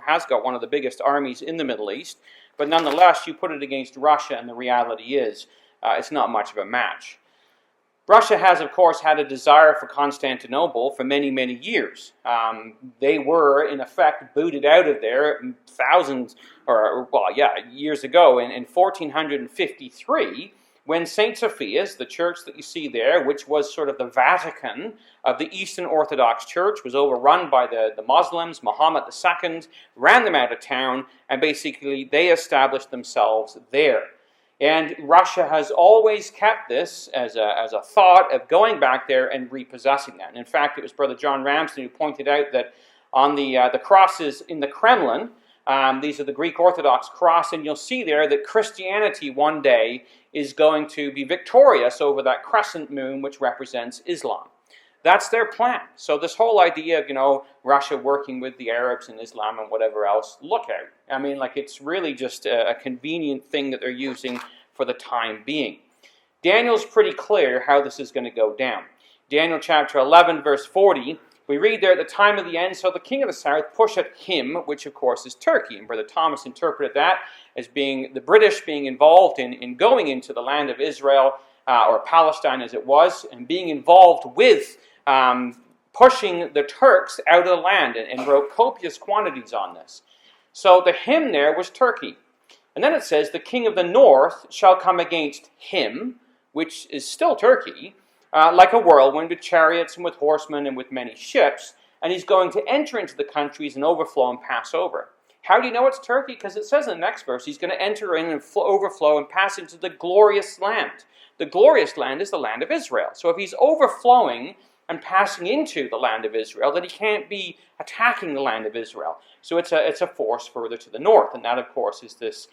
one of the biggest armies in the Middle East, but nonetheless, you put it against Russia, and the reality is it's not much of a match. Russia has, of course, had a desire for Constantinople for many, many years. They were, in effect, booted out of there years ago in 1453, when St. Sophia's, the church that you see there, which was sort of the Vatican of the Eastern Orthodox Church, was overrun by the Muslims. Muhammad II ran them out of town, and basically they established themselves there. And Russia has always kept this as a thought of going back there and repossessing that. And in fact, it was Brother John Ramsden who pointed out that on the crosses in the Kremlin, these are the Greek Orthodox cross, and you'll see there that Christianity one day is going to be victorious over that crescent moon which represents Islam. That's their plan. So this whole idea of, Russia working with the Arabs and Islam and whatever else, look out. I mean, it's really just a convenient thing that they're using for the time being. Daniel's pretty clear how this is going to go down. Daniel chapter 11, verse 40, we read there, at the time of the end, so the king of the south pusheth him, which of course is Turkey. And Brother Thomas interpreted that as being the British being involved in going into the land of Israel, or Palestine as it was, and being involved with pushing the Turks out of the land, and wrote copious quantities on this. So the him there was Turkey. And then it says, the king of the north shall come against him, which is still Turkey, like a whirlwind with chariots and with horsemen and with many ships, and he's going to enter into the countries and overflow and pass over. How do you know it's Turkey? Because it says in the next verse, he's going to enter in and overflow and pass into the glorious land. The glorious land is the land of Israel. So if he's overflowing and passing into the land of Israel, then he can't be attacking the land of Israel. So it's a force further to the north, and that, of course, is this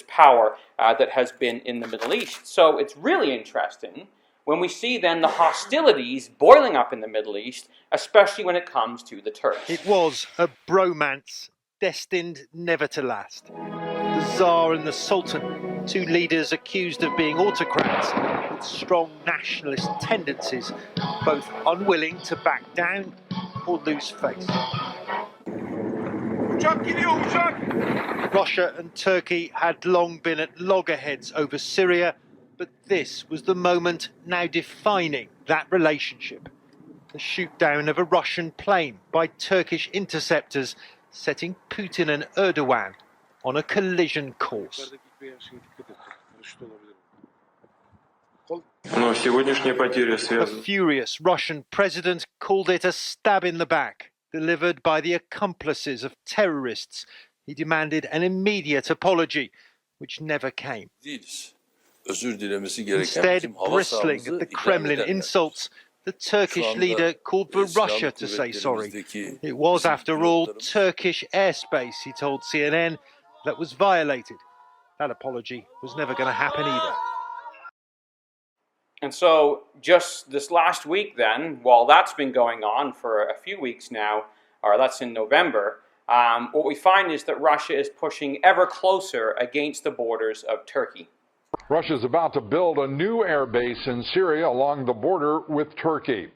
power that has been in the Middle East. So it's really interesting when we see then the hostilities boiling up in the Middle East, especially when it comes to the Turks. It was a bromance destined never to last. The Tsar and the Sultan, two leaders accused of being autocrats with strong nationalist tendencies, both unwilling to back down or lose face. Russia and Turkey had long been at loggerheads over Syria, but this was the moment now defining that relationship. The shoot-down of a Russian plane by Turkish interceptors, setting Putin and Erdogan on a collision course. A furious Russian president called it a stab in the back, delivered by the accomplices of terrorists. He demanded an immediate apology, which never came. Instead, bristling at the Kremlin insults, the Turkish leader called for Russia to say sorry. It was, after all, Turkish airspace, he told CNN, that was violated. That apology was never going to happen either. And so just this last week then, while that's been going on for a few weeks now, or that's in November, what we find is that Russia is pushing ever closer against the borders of Turkey. Russia's about to build a new air base in Syria along the border with Turkey.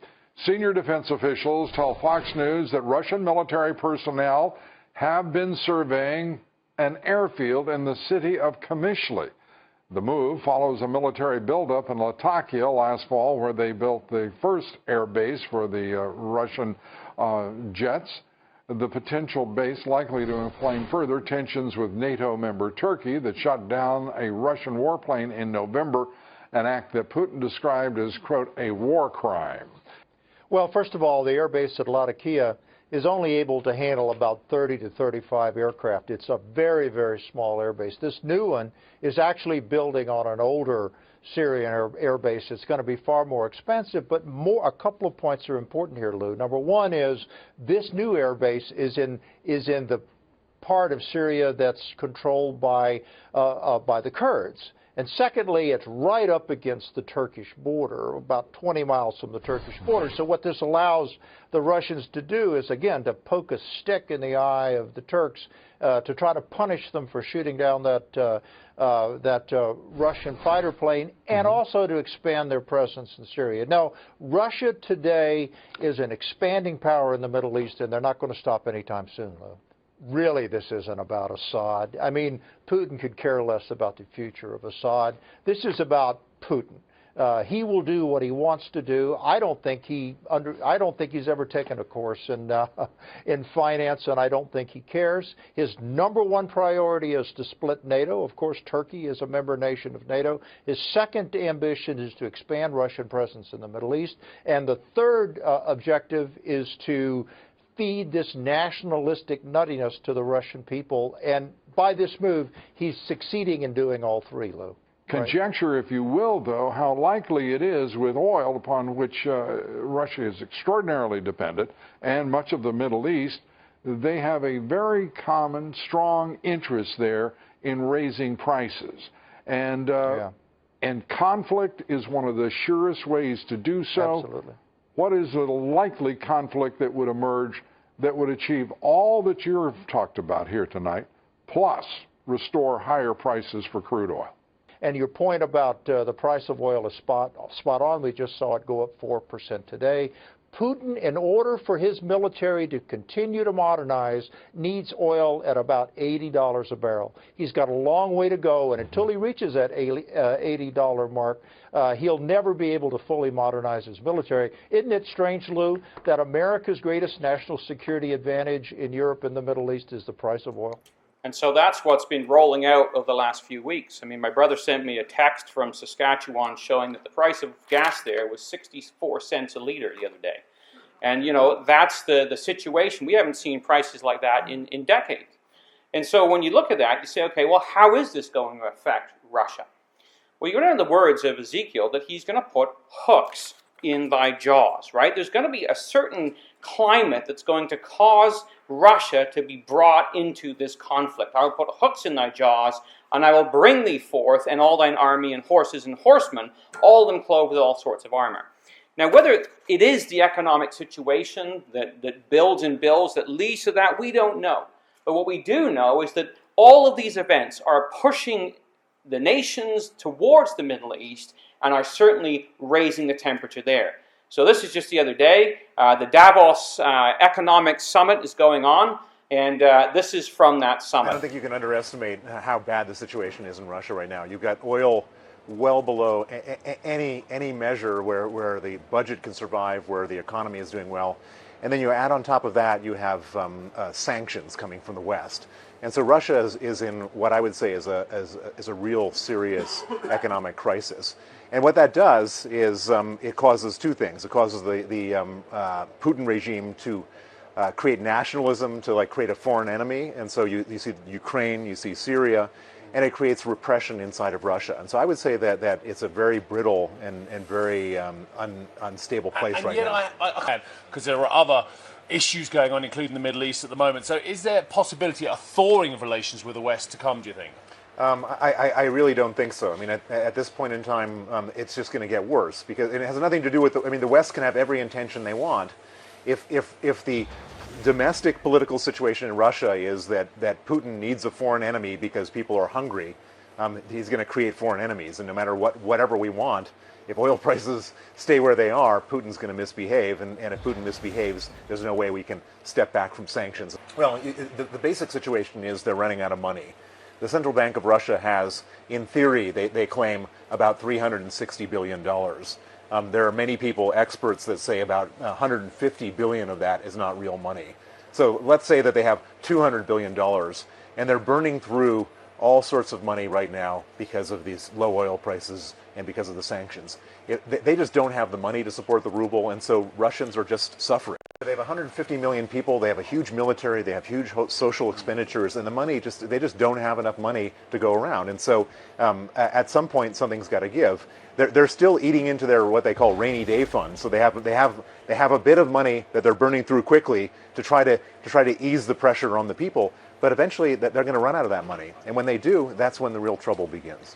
Senior defense officials tell Fox News that Russian military personnel have been surveying an airfield in the city of Kamishli. The move follows a military buildup in Latakia last fall, where they built the first air base for the Russian jets. The potential base likely to inflame further tensions with NATO member Turkey that shot down a Russian warplane in November, an act that Putin described as, quote, a war crime. Well, first of all, the air base at Latakia is only able to handle about 30 to 35 aircraft. It's a very, very small air base. This new one is actually building on an older Syrian air base. It's going to be far more expensive, but a couple of points are important here, Lou. Number one is this new air base is in the part of Syria that's controlled by the Kurds. And secondly, it's right up against the Turkish border, about 20 miles from the Turkish border. So what this allows the Russians to do is, again, to poke a stick in the eye of the Turks to try to punish them for shooting down that Russian fighter plane, and also to expand their presence in Syria. Now, Russia today is an expanding power in the Middle East, and they're not going to stop anytime soon, Lou. Really, this isn't about Assad. I mean, Putin could care less about the future of Assad. This is about Putin. He will do what he wants to do. I don't think he's ever taken a course in finance, and I don't think he cares. His number one priority is to split NATO. Of course, Turkey is a member nation of NATO. His second ambition is to expand Russian presence in the Middle East, and the third objective is to feed this nationalistic nuttiness to the Russian people. And by this move, he's succeeding in doing all three, Lou. Conjecture, if you will, though, how likely it is with oil, upon which Russia is extraordinarily dependent, and much of the Middle East, they have a very common, strong interest there in raising prices. And conflict is one of the surest ways to do so. Absolutely. What is the likely conflict that would emerge that would achieve all that you've talked about here tonight, plus restore higher prices for crude oil? And your point about the price of oil is spot on. We just saw it go up 4% today. Putin, in order for his military to continue to modernize, needs oil at about $80 a barrel. He's got a long way to go, and until he reaches that $80 mark, he'll never be able to fully modernize his military. Isn't it strange, Lou, that America's greatest national security advantage in Europe and the Middle East is the price of oil? And so that's what's been rolling out over the last few weeks. I mean, my brother sent me a text from Saskatchewan showing that the price of gas there was 64 cents a liter the other day. And, you know, that's the situation. We haven't seen prices like that in decades. And so when you look at that, you say, okay, well, how is this going to affect Russia? Well, you remember the words of Ezekiel that he's going to put hooks in thy jaws, right? There's going to be a certain climate that's going to cause Russia to be brought into this conflict. I will put hooks in thy jaws, and I will bring thee forth, and all thine army, and horses and horsemen, all of them clothed with all sorts of armor. Now, whether it is the economic situation that builds and builds that leads to that, we don't know. But what we do know is that all of these events are pushing the nations towards the Middle East and are certainly raising the temperature there. So this is just the other day. The Davos Economic Summit is going on, and this is from that summit. I don't think you can underestimate how bad the situation is in Russia right now. You've got oil well below any measure where the budget can survive, where the economy is doing well. And then you add on top of that, you have sanctions coming from the West. And so Russia is in what I would say is a real serious economic crisis. And what that does is it causes two things. It causes the Putin regime to create nationalism, to create a foreign enemy. And so you see Ukraine, you see Syria, and it creates repression inside of Russia. And so I would say that it's a very brittle and very unstable place right now. Because there are other issues going on, including the Middle East at the moment. So is there a possibility of a thawing of relations with the West to come, do you think? I really don't think so. I mean, at this point in time, it's just going to get worse because it has nothing to do with. The West can have every intention they want, if the domestic political situation in Russia is that Putin needs a foreign enemy because people are hungry, he's going to create foreign enemies, and no matter whatever we want, if oil prices stay where they are, Putin's going to misbehave, and if Putin misbehaves, there's no way we can step back from sanctions. Well, the basic situation is they're running out of money. The Central Bank of Russia has, in theory, they claim about $360 billion. There are many people, experts, that say about 150 billion of that is not real money. So let's say that they have $200 billion, and they're burning through all sorts of money right now because of these low oil prices and because of the sanctions. They just don't have the money to support the ruble, and so Russians are just suffering. They have 150 million people, they have a huge military, they have huge social expenditures, and the money they just don't have enough money to go around. And so at some point, something's got to give. They're still eating into their what they call rainy day fund. So they have a bit of money that they're burning through quickly to try to ease the pressure on the people. But eventually, they're going to run out of that money, and when they do, that's when the real trouble begins.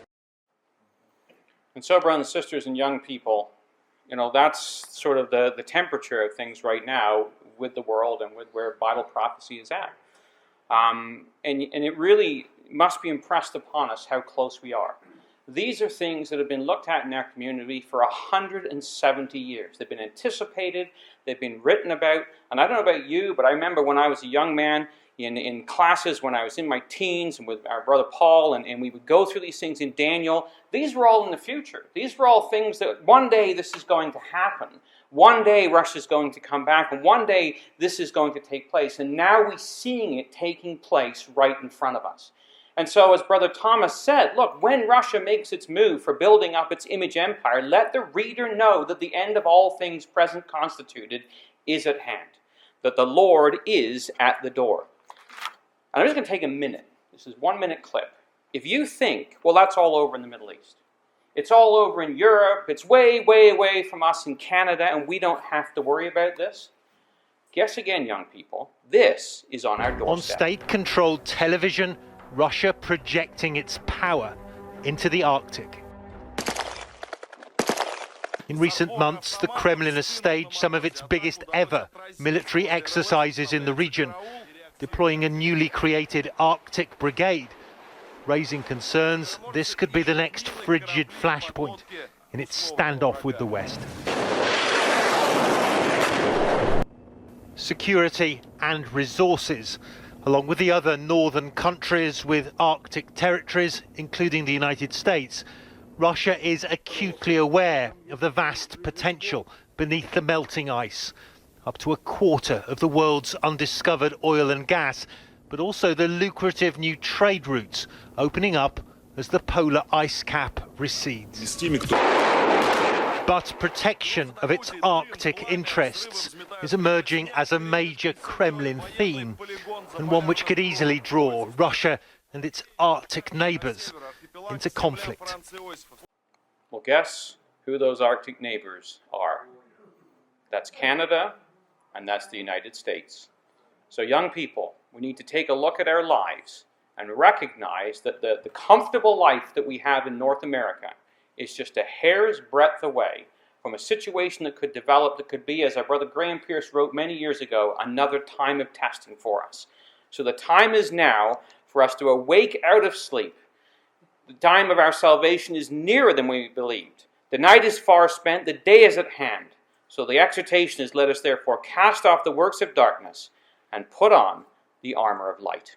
And so, brothers and sisters and young people, that's sort of the temperature of things right now with the world and with where Bible prophecy is at. And it really must be impressed upon us how close we are. These are things that have been looked at in our community for 170 years. They've been anticipated, they've been written about, and I don't know about you, but I remember when I was a young man in classes when I was in my teens and with our brother Paul, and we would go through these things in Daniel. These were all in the future. These were all things that one day this is going to happen. One day Russia is going to come back, and one day this is going to take place. And now we're seeing it taking place right in front of us. And so, as Brother Thomas said, look, when Russia makes its move for building up its image empire, let the reader know that the end of all things present constituted is at hand, that the Lord is at the door. And I'm just going to take a minute. This is 1 minute clip. If you think, well, that's all over in the Middle East. It's all over in Europe. It's way, way away from us in Canada, and we don't have to worry about this. Guess again, young people. This is on our doorstep. On state-controlled television, Russia projecting its power into the Arctic. In recent months, the Kremlin has staged some of its biggest ever military exercises in the region, deploying a newly created Arctic brigade, raising concerns this could be the next frigid flashpoint in its standoff with the West. Security and resources, along with the other northern countries with Arctic territories, including the United States, Russia is acutely aware of the vast potential beneath the melting ice. Up to a quarter of the world's undiscovered oil and gas, but also the lucrative new trade routes opening up as the polar ice cap recedes. But protection of its Arctic interests is emerging as a major Kremlin theme, and one which could easily draw Russia and its Arctic neighbours into conflict. Well, guess who those Arctic neighbours are? That's Canada, and that's the United States. So young people, we need to take a look at our lives and recognize that the comfortable life that we have in North America is just a hair's breadth away from a situation that could develop, that could be, as our brother Graham Pierce wrote many years ago, another time of testing for us. So the time is now for us to awake out of sleep. The time of our salvation is nearer than we believed. The night is far spent, the day is at hand. So the exhortation is, let us therefore cast off the works of darkness and put on the armor of light.